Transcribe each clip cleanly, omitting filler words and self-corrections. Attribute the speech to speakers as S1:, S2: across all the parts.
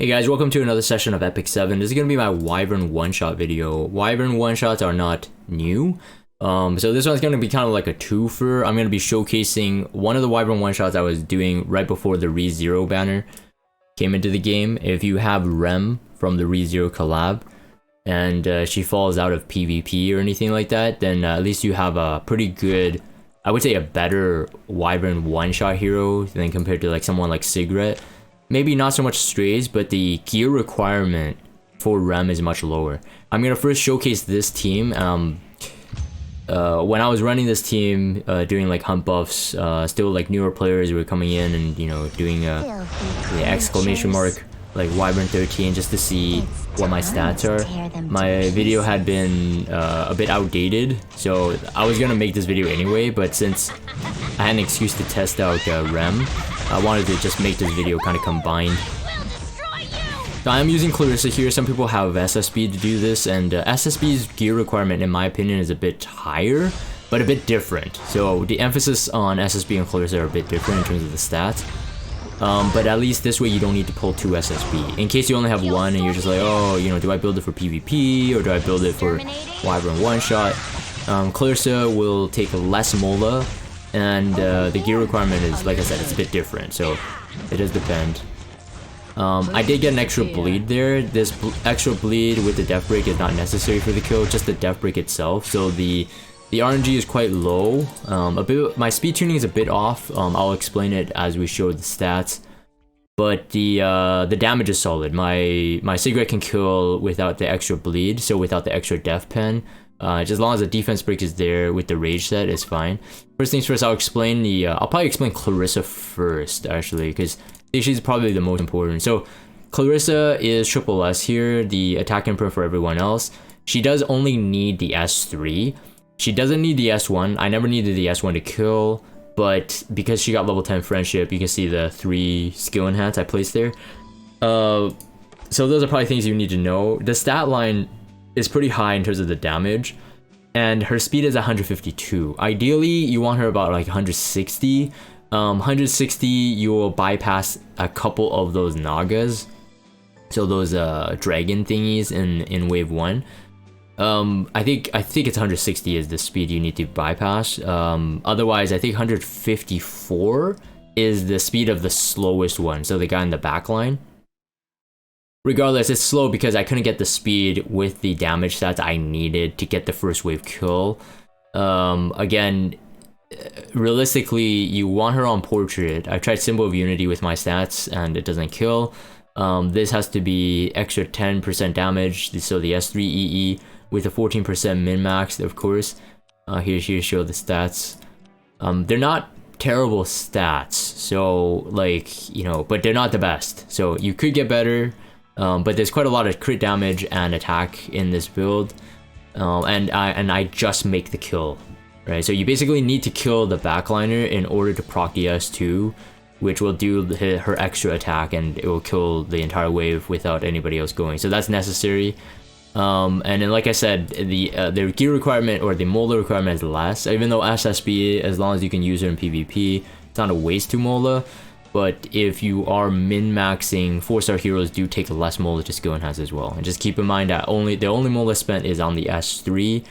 S1: Hey guys, welcome to another session of Epic 7. This is going to be my Wyvern One-shot video. Wyvern One-shots are not new. So this one's going to be kind of like a twofer. I'm going to be showcasing one of the Wyvern One-shots I was doing right before the ReZero banner came into the game. If you have Rem from the ReZero collab and she falls out of PvP or anything like that, then at least you have a pretty good, I would say a better Wyvern One-shot hero than compared to like someone like Sigret. Maybe not so much strays, but the gear requirement for Rem is much lower. I'm gonna first showcase this team. When I was running this team, doing like hunt buffs, still like newer players were coming in and doing the exclamation mark like Wyvern 13 just to see what my stats are. My video had been a bit outdated, so I was gonna make this video anyway, but since I had an excuse to test out Rem, I wanted to just make this video kind of combined. So I'm using Clarissa here. Some people have SSB to do this, and SSB's gear requirement in my opinion is a bit higher, but a bit different. So the emphasis on SSB and Clarissa are a bit different in terms of the stats. But at least this way you don't need to pull 2 SSB. In case you only have one and you're just like, oh, do I build it for PvP or do I build it for Wyvern One-shot? Clarissa will take less Mola, and the gear requirement is, like I said, it's a bit different, so it does depend. I did get an extra bleed there. This extra bleed with the death break is not necessary for the kill, just the death break itself. So the RNG is quite low. My speed tuning is a bit off. I'll explain it as we show the stats. But the damage is solid. My Sigret can kill without the extra bleed, so without the extra death pen. Just as long as the defense break is there with the rage set, it's fine. First things first, I'll explain I'll probably explain Clarissa first, actually, because she's probably the most important. So Clarissa is triple S here, the attack imprint for everyone else. She does only need the S3. She doesn't need the S1. I never needed the S1 to kill, but because she got level 10 friendship, you can see the 3 skill enhance I placed there. So those are probably things you need to know. The stat line is pretty high in terms of the damage, and her speed is 152. Ideally, you want her about like 160. 160, you will bypass a couple of those Nagas, so those dragon thingies in wave 1. I think it's 160 is the speed you need to bypass. Otherwise, I think 154 is the speed of the slowest one, so the guy in the back line. Regardless, it's slow because I couldn't get the speed with the damage stats I needed to get the first wave kill. Again, realistically, you want her on portrait. I tried Symbol of Unity with my stats and it doesn't kill. This has to be extra 10% damage, so the S3 EE with a 14% min-max, of course. Here show the stats. They're not terrible stats, so like, but they're not the best. So you could get better. But there's quite a lot of crit damage and attack in this build, and I just make the kill, right? So you basically need to kill the backliner in order to proc the S2, which will do her extra attack, and it will kill the entire wave without anybody else going. So that's necessary. And then, like I said, the gear requirement or the Mola requirement is less, even though SSB, as long as you can use her in PvP, it's not a waste to Mola. But if you are min-maxing, 4-star heroes do take less Mola to skill enhance as well. And just keep in mind that the only Mola spent is on the S3,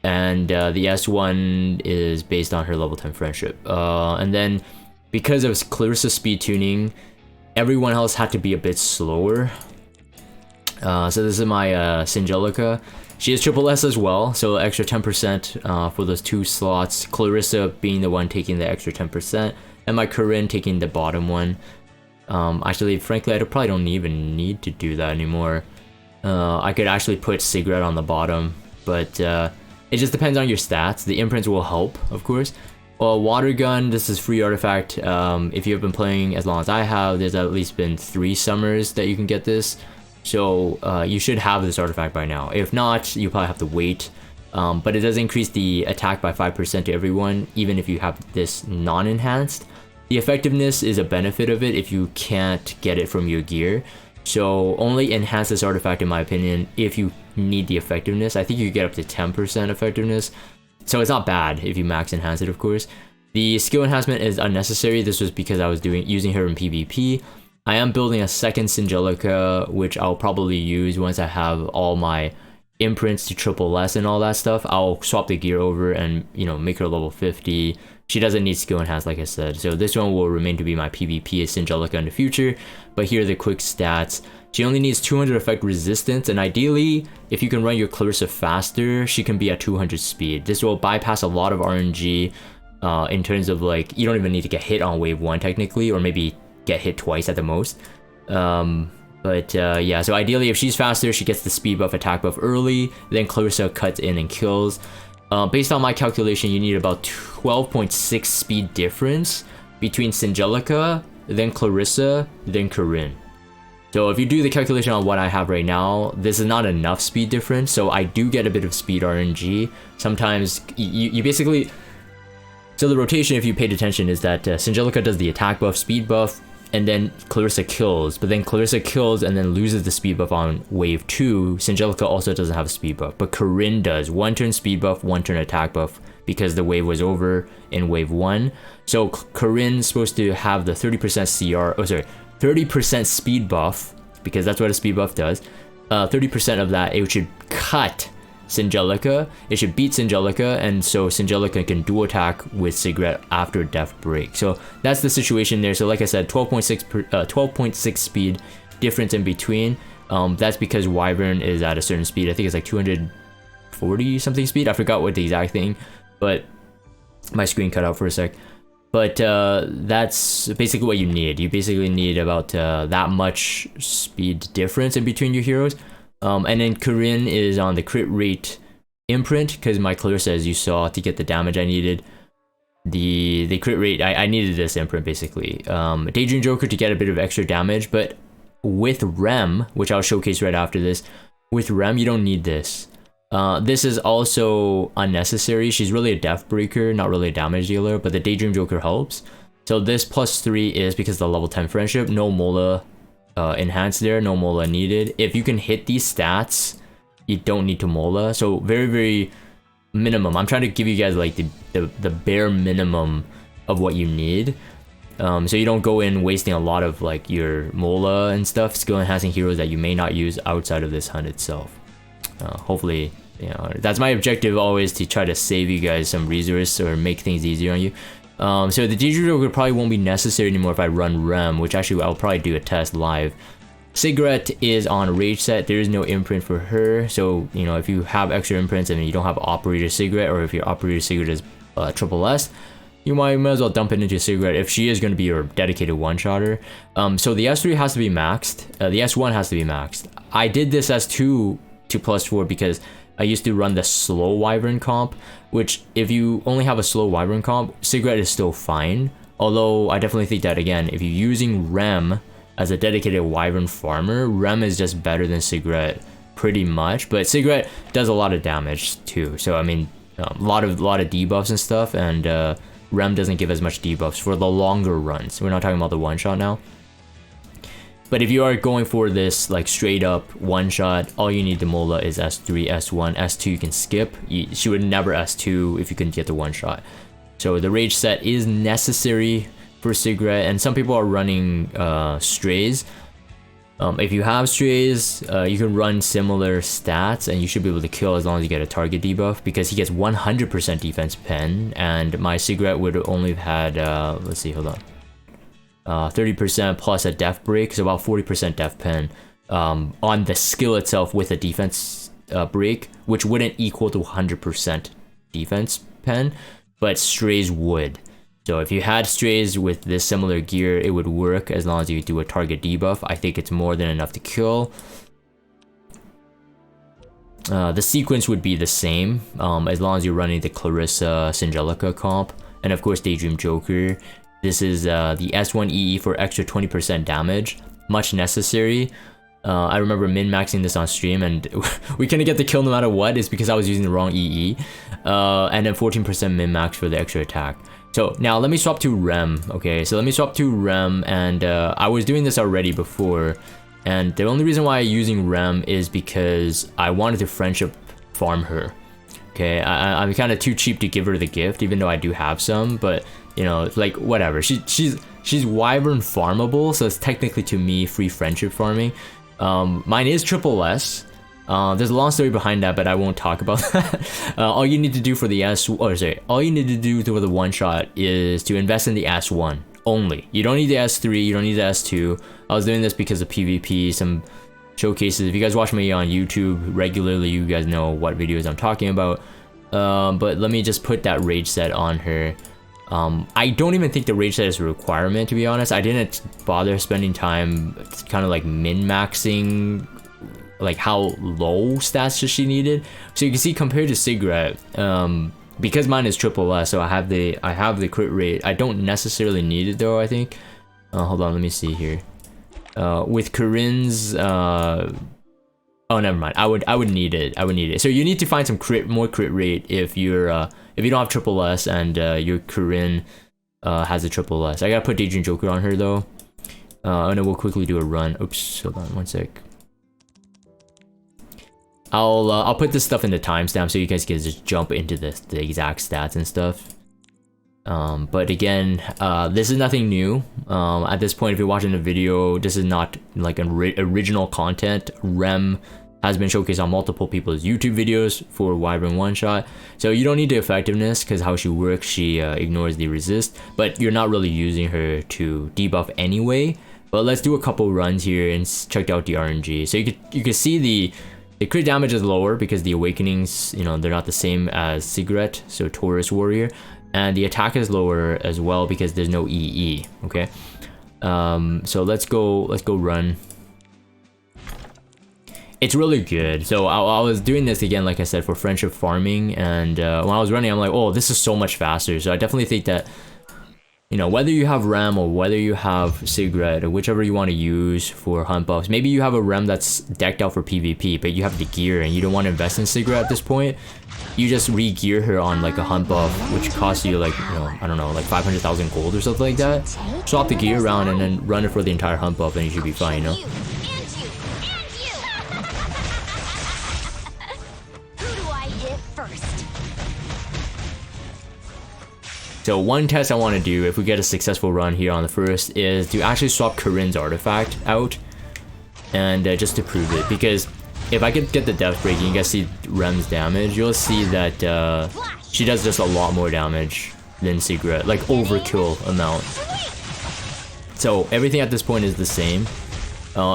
S1: and the S1 is based on her level 10 friendship. And then because of Clarissa's speed tuning, everyone else had to be a bit slower. So this is my Singelica. She is triple S as well, so extra 10% for those 2 slots. Clarissa being the one taking the extra 10%. And my Corinne taking the bottom one. Actually, frankly, I probably don't even need to do that anymore. I could actually put Sigret on the bottom, but it just depends on your stats. The imprints will help, of course. Water Gun, this is free artifact. If you have been playing as long as I have, there's at least been 3 summers that you can get this. So you should have this artifact by now. If not, you probably have to wait. But it does increase the attack by 5% to everyone, even if you have this non-enhanced. The effectiveness is a benefit of it if you can't get it from your gear. So only enhance this artifact, in my opinion, if you need the effectiveness. I think you get up to 10% effectiveness. So it's not bad if you max enhance it, of course. The skill enhancement is unnecessary. This was because I was using her in PvP. I am building a second Singelica, which I'll probably use once I have all my imprints to triple S and all that stuff. I'll swap the gear over and, you know, make her level 50. She doesn't need skill enhance, like I said. So this one will remain to be my PvP Singelica in the future. But here are the quick stats. She only needs 200 effect resistance, and ideally, if you can run your Clarissa faster, she can be at 200 speed. This will bypass a lot of RNG in terms of, like, you don't even need to get hit on wave 1 technically, or maybe get hit twice at the most. Yeah, so ideally if she's faster, she gets the speed buff, attack buff early, then Clarissa cuts in and kills. Based on my calculation, you need about 12.6 speed difference between Singelica, then Clarissa, then Corinne. So if you do the calculation on what I have right now, this is not enough speed difference, so I do get a bit of speed RNG. Sometimes you basically... So the rotation, if you paid attention, is that Singelica does the attack buff, speed buff, and then Clarissa kills. But then Clarissa kills and then loses the speed buff on wave 2. Singelica also doesn't have a speed buff, but Corinne does. 1 turn speed buff, 1 turn attack buff, because the wave was over in wave 1. So Corinne's supposed to have the 30% CR, 30% speed buff, because that's what a speed buff does. 30% of that, it should cut Singelica, it should beat Singelica, and so Singelica can dual attack with Sigret after Death Break. So that's the situation there. So like I said, 12.6 speed difference in between. That's because Wyvern is at a certain speed. I think it's like 240 something speed. I forgot what the exact thing, but my screen cut out for a sec. But that's basically what you need. You basically need about that much speed difference in between your heroes. And then Corinne is on the crit rate imprint, because my Clarissa, as you saw, to get the damage I needed, the crit rate, I needed this imprint basically. Daydream Joker to get a bit of extra damage, but with Rem, which I'll showcase right after this, with Rem you don't need this. This is also unnecessary. She's really a death breaker, not really a damage dealer, but the Daydream Joker helps. So this +3 is because of the level 10 friendship, no Mola enhanced there, no Mola needed. If you can hit these stats, you don't need to Mola. So very, very minimum. I'm trying to give you guys like the bare minimum of what you need. So you don't go in wasting a lot of like your Mola and stuff, skill enhancing heroes that you may not use outside of this hunt itself. Hopefully, you know, that's my objective always, to try to save you guys some resource or make things easier on you. So the Daydream Joker probably won't be necessary anymore if I run Rem, which actually I'll probably do a test live. Sigret is on Rage set. There is no imprint for her, so you know, if you have extra imprints and you don't have Operator Sigret, or if your Operator Sigret is triple S, you might as well dump it into Sigret if she is going to be your dedicated one-shotter. So the S3 has to be maxed, the S1 has to be maxed. I did this S2 to +4 because I used to run the slow Wyvern comp, which if you only have a slow Wyvern comp, Sigret is still fine. Although I definitely think that, again, if you're using Rem as a dedicated Wyvern farmer, Rem is just better than Sigret pretty much. But Sigret does a lot of damage too. So I mean, a lot of debuffs and stuff, and Rem doesn't give as much debuffs for the longer runs. We're not talking about the one-shot now. But if you are going for this like straight up one shot, all you need the Mola is S3, S1, S2 you can skip. She would never S2 if you can get the one shot. So the Rage set is necessary for Sigret, and some people are running Strays. If you have Strays, you can run similar stats and you should be able to kill as long as you get a target debuff, because he gets 100% defense pen, and my Sigret would only have had, let's see, hold on. 30% plus a death break, so about 40% death pen on the skill itself with a defense break, which wouldn't equal to 100% defense pen, but Strays would. So if you had Strays with this similar gear, it would work as long as you do a target debuff. I think it's more than enough to kill. The sequence would be the same as long as you're running the Clarissa Singelica comp, and of course Daydream Joker. This is the S1 EE for extra 20% damage, much necessary. I remember min-maxing this on stream and we couldn't get the kill no matter what. It's because I was using the wrong EE. And then 14% min-max for the extra attack. So now let me swap to Rem, okay? So let me swap to Rem, and I was doing this already before. And the only reason why I'm using Rem is because I wanted to friendship farm her. Okay, I'm kind of too cheap to give her the gift, even though I do have some, but you know, it's like whatever. She's Wyvern farmable, so it's technically to me free friendship farming. Mine is triple S. There's a long story behind that, but I won't talk about that. All you need to do for the all you need to do for the one shot is to invest in the S1 only. You don't need the S3, you don't need the S2. I was doing this because of PvP, some showcases. If you guys watch me on YouTube regularly, you guys know what videos I'm talking about. But let me just put that rage set on her. I don't even think the rage set is a requirement, to be honest. I didn't bother spending time kind of like min-maxing like how low stats she needed. So you can see compared to Sigret, because mine is triple S, so I have the crit rate. I don't necessarily need it though, I think. Hold on, let me see here. With Corinne's oh, never mind. I would need it. So you need to find some more crit rate if you're if you don't have triple S and your Corinne has a triple S. I gotta put Daydream Joker on her though. And then we'll quickly do a run. Oops, hold on one sec. I'll put this stuff in the timestamp so you guys can just jump into the exact stats and stuff. But again, this is nothing new. At this point, if you're watching the video, this is not like an original content. Rem has been showcased on multiple people's YouTube videos for Wyvern One-shot. So you don't need the effectiveness because how she works, she ignores the resist, but you're not really using her to debuff anyway. But let's do a couple runs here and check out the RNG. So you can see the crit damage is lower because the awakenings, you know, they're not the same as Sigret, so Taurus Warrior. And the attack is lower as well because there's no EE, okay? So let's go run. It's really good. So I was doing this again, like I said, for friendship farming, and when I was running, I'm like, oh, this is so much faster. So I definitely think that, you know, whether you have Rem or whether you have Sigret or whichever you want to use for hunt buffs, maybe you have a Rem that's decked out for PvP, but you have the gear and you don't want to invest in Sigret at this point, you just re-gear her on like a hunt buff, which costs you like, you know, I don't know, like 500,000 gold or something like that. Swap the gear around and then run it for the entire hunt buff and you should be fine, you know? So one test I want to do if we get a successful run here on the first is to actually swap Corinne's artifact out, and just to prove it, because if I could get the death breaking, you guys see Rem's damage, you'll see that she does just a lot more damage than Sigret, like overkill amount. So everything at this point is the same.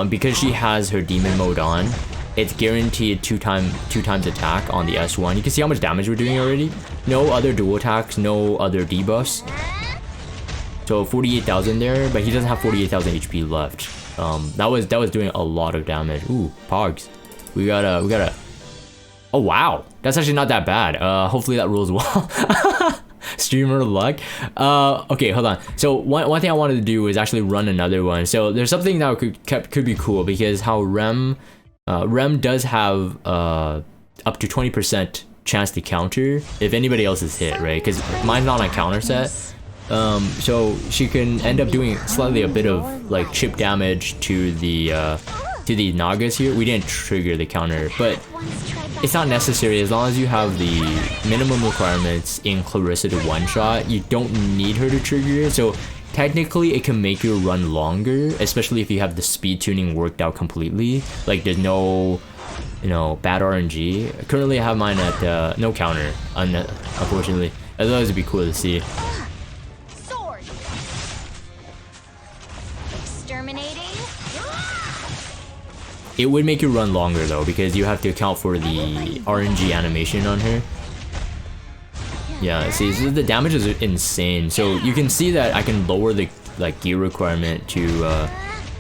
S1: Because she has her demon mode on, it's guaranteed two times attack on the S1. You can see how much damage we're doing already. No other dual attacks, no other debuffs. So 48,000 there, but he doesn't have 48,000 HP left. That was doing a lot of damage. Ooh, Pogs. We got a. Oh wow, that's actually not that bad. Hopefully that rolls well. Streamer luck. Okay, hold on. So one thing I wanted to do is actually run another one. So there's something that could be cool because how Rem does have up to 20% chance to counter if anybody else is hit, right? Because mine's not on counter set. So she can end up doing slightly a bit of like chip damage to the Nagas here. We didn't trigger the counter, but it's not necessary as long as you have the minimum requirements in Clarissa to one-shot. You don't need her to trigger it. So technically it can make your run longer, especially if you have the speed tuning worked out completely. Like there's no, you know, bad RNG. Currently I have mine at no counter, unfortunately. Otherwise it'd be cool to see.
S2: Sword. Exterminating.
S1: It would make you run longer though, because you have to account for the RNG animation on her. Yeah, see, the damage is insane. So you can see that I can lower the like gear requirement to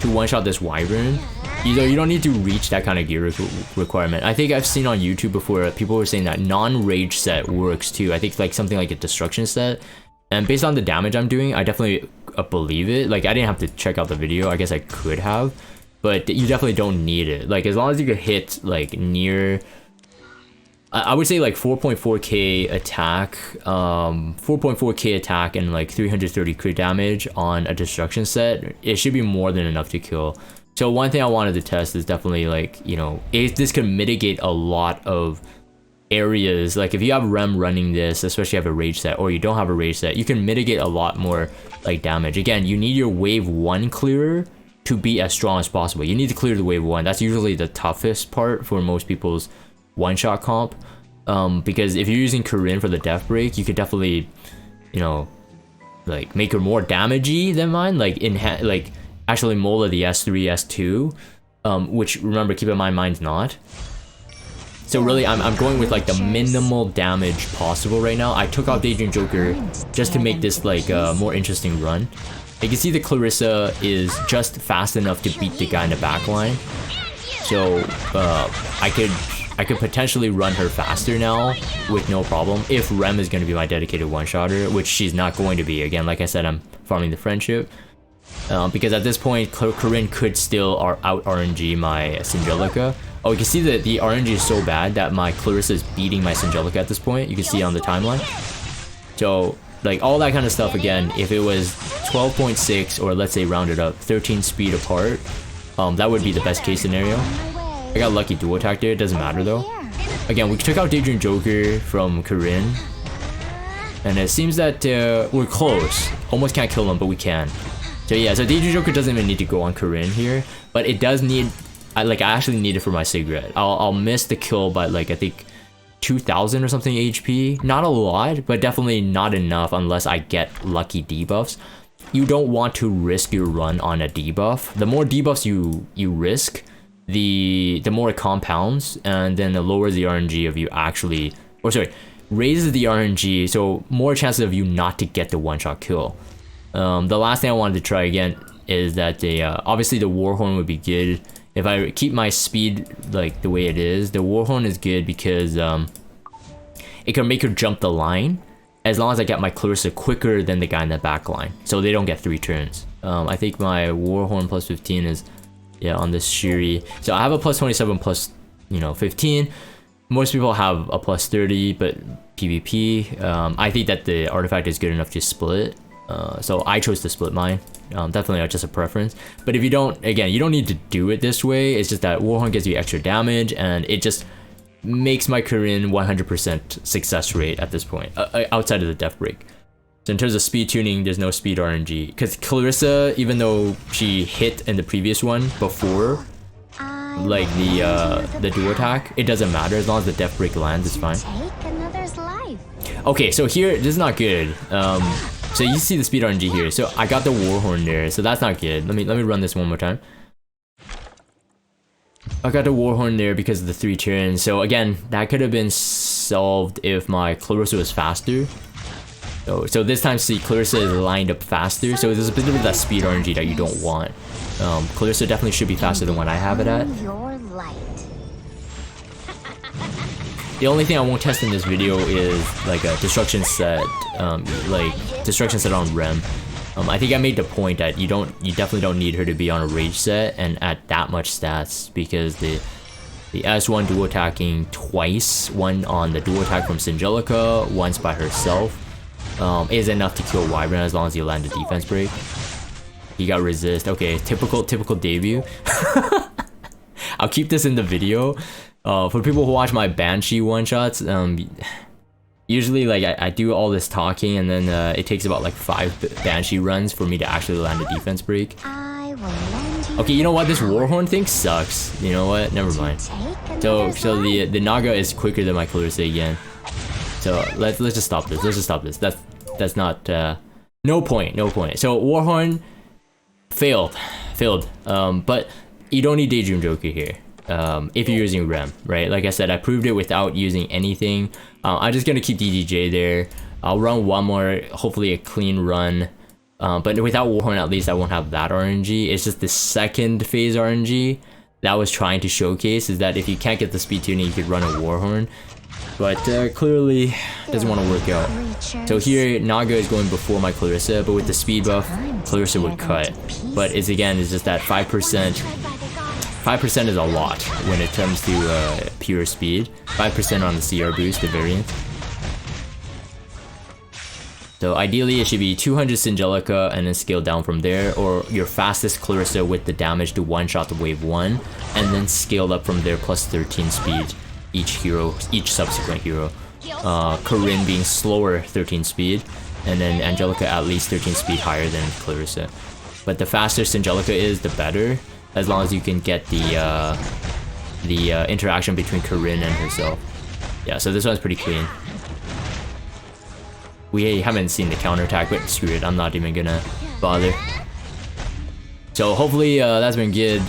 S1: one-shot this Wyvern. You don't need to reach that kind of gear requirement. I think I've seen on YouTube before people were saying that non-rage set works too. I think like something like a destruction set. And based on the damage I'm doing, I definitely believe it. Like I didn't have to check out the video. I guess I could have. But you definitely don't need it. Like as long as you can hit like near, I would say like 4.4k attack, 4.4k attack and like 330 crit damage on a destruction set, it should be more than enough to kill. So one thing I wanted to test is definitely like, you know, this could mitigate a lot of areas, like if you have Rem running this, especially if you have a rage set or you don't have a rage set, you can mitigate a lot more like damage. Again, you need your wave 1 clearer to be as strong as possible. You need to clear the wave 1. That's usually the toughest part for most people's one-shot comp, because if you're using Corinne for the death break, you could definitely, you know, like make her more damagey than mine, like like actually Mola the S3 S2, which remember, keep in mind, mine's not. So really, I'm going with like the minimal damage possible right now. I took out Daydream Joker just to make this like a more interesting run. You can see the Clarissa is just fast enough to beat the guy in the back line. So I could potentially run her faster now with no problem if Rem is going to be my dedicated one-shotter, which she's not going to be. Again, like I said, I'm farming the friendship. Because at this point, Corinne could still out RNG my Singelica. Oh, you can see that the RNG is so bad that my Clarissa is beating my Singelica at this point. You can see on the timeline. So, like, all that kind of stuff, again, if it was 12.6 or let's say rounded up 13 speed apart, that would be the best case scenario. I got lucky dual attack there, it doesn't matter though. Again, we took out Daydream Joker from Corinne. And it seems that we're close. Almost can't kill him, but we can. So yeah, so Daydream Joker doesn't even need to go on Corinne here, but it does need, I actually need it for my Sigret. I'll miss the kill by like, I think 2000 or something HP. Not a lot, but definitely not enough unless I get lucky debuffs. You don't want to risk your run on a debuff. The more debuffs you risk, the more it compounds, and then the lower the RNG of you actually, or sorry, raises the RNG, so more chances of you not to get the one-shot kill. The last thing I wanted to try again is that obviously the Warhorn would be good. If I keep my speed like the way it is, the Warhorn is good because it can make her jump the line as long as I get my Clarissa quicker than the guy in the back line, so they don't get 3 turns. I think my Warhorn plus 15 is, yeah, on this Shuri. So I have a plus 27 plus, you know, 15. Most people have a plus 30, but PvP. I think that the artifact is good enough to split. So I chose to split mine. Definitely just a preference. But if you don't, again, you don't need to do it this way. It's just that Warhorn gives you extra damage, and it just makes my Corinne 100% success rate at this point, outside of the death break. So in terms of speed tuning, there's no speed RNG. Because Clarissa, even though she hit in the previous one before, like the dual attack, it doesn't matter. As long as the death break lands, it's fine. Okay, so here, this is not good. So you see the speed RNG here. So I got the Warhorn there, so that's not good. Let me run this one more time. I got the Warhorn there because of the 3 turns. So again, that could have been solved if my Clarissa was faster. So this time, see, Clarissa is lined up faster. So there's a bit of that speed RNG that you don't want. Clarissa definitely should be faster than what I have it at. The only thing I won't test in this video is like a destruction set, destruction set on Rem. I think I made the point that you definitely don't need her to be on a rage set and at that much stats, because the S1 dual attacking twice, one on the dual attack from Singelica, once by herself, is enough to kill Wyvern as long as you land a defense break. He got resist. Okay, typical debut. I'll keep this in the video. For people who watch my Banshee one-shots, usually like I do all this talking, and then it takes about like 5 Banshee runs for me to actually land a defense break. Okay, you know what? This Warhorn thing sucks. You know what? Never mind. So the Naga is quicker than my Clarissa again. So let's just stop this. Let's just stop this. That's not no point. So Warhorn failed. But you don't need Daydream Joker here. If you're using Rem, right? Like I said, I proved it without using anything. I'm just gonna keep DDJ there. I'll run one more, hopefully a clean run. But without Warhorn, at least I won't have that RNG. It's just the second phase RNG that I was trying to showcase, is that if you can't get the speed tuning, you could run a Warhorn. But clearly doesn't want to work out. So here Naga is going before my Clarissa, but with the speed buff, Clarissa would cut. But it's just that 5%. 5% is a lot when it comes to pure speed. 5% on the CR boost, the variant. So ideally it should be 200 Singelica and then scale down from there, or your fastest Clarissa with the damage to one-shot the wave 1, and then scale up from there plus 13 speed. each subsequent hero. Corinne being slower 13 speed, and then Angelica at least 13 speed higher than Clarissa. But the faster Angelica is, the better, as long as you can get the interaction between Corinne and herself. Yeah, so this one's pretty clean. We haven't seen the counterattack, but screw it, I'm not even gonna bother. So hopefully that's been good.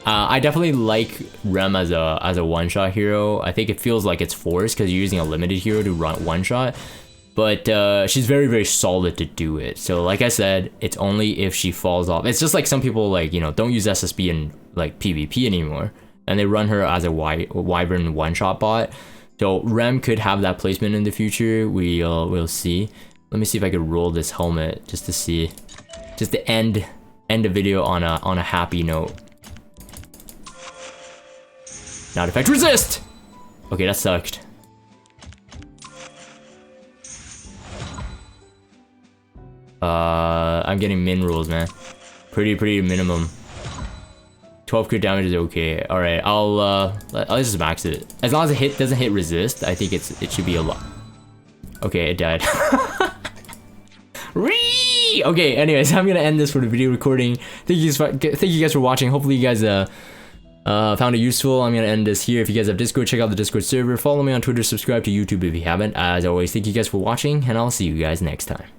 S1: I definitely like Rem as a one-shot hero. I think it feels like it's forced because you're using a limited hero to run one-shot. But she's very, very solid to do it. So like I said, it's only if she falls off. It's just like some people like, you know, don't use SSB in like PvP anymore. And they run her as a Wyvern one-shot bot. So Rem could have that placement in the future. We'll see. Let me see if I could roll this helmet just to see. Just to end the video on a happy note. Not effect resist! Okay, that sucked. I'm getting min rolls, man. Pretty minimum. 12 crit damage is okay. Alright, I'll just max it. As long as it doesn't hit resist, I think it should be a lot. Okay, it died. Okay, anyways, I'm gonna end this for the video recording. Thank you guys for watching. Hopefully you guys found it useful. I'm gonna end this here. If you guys have Discord, check out the Discord server. Follow me on Twitter, subscribe to YouTube if you haven't. As always, thank you guys for watching, and I'll see you guys next time.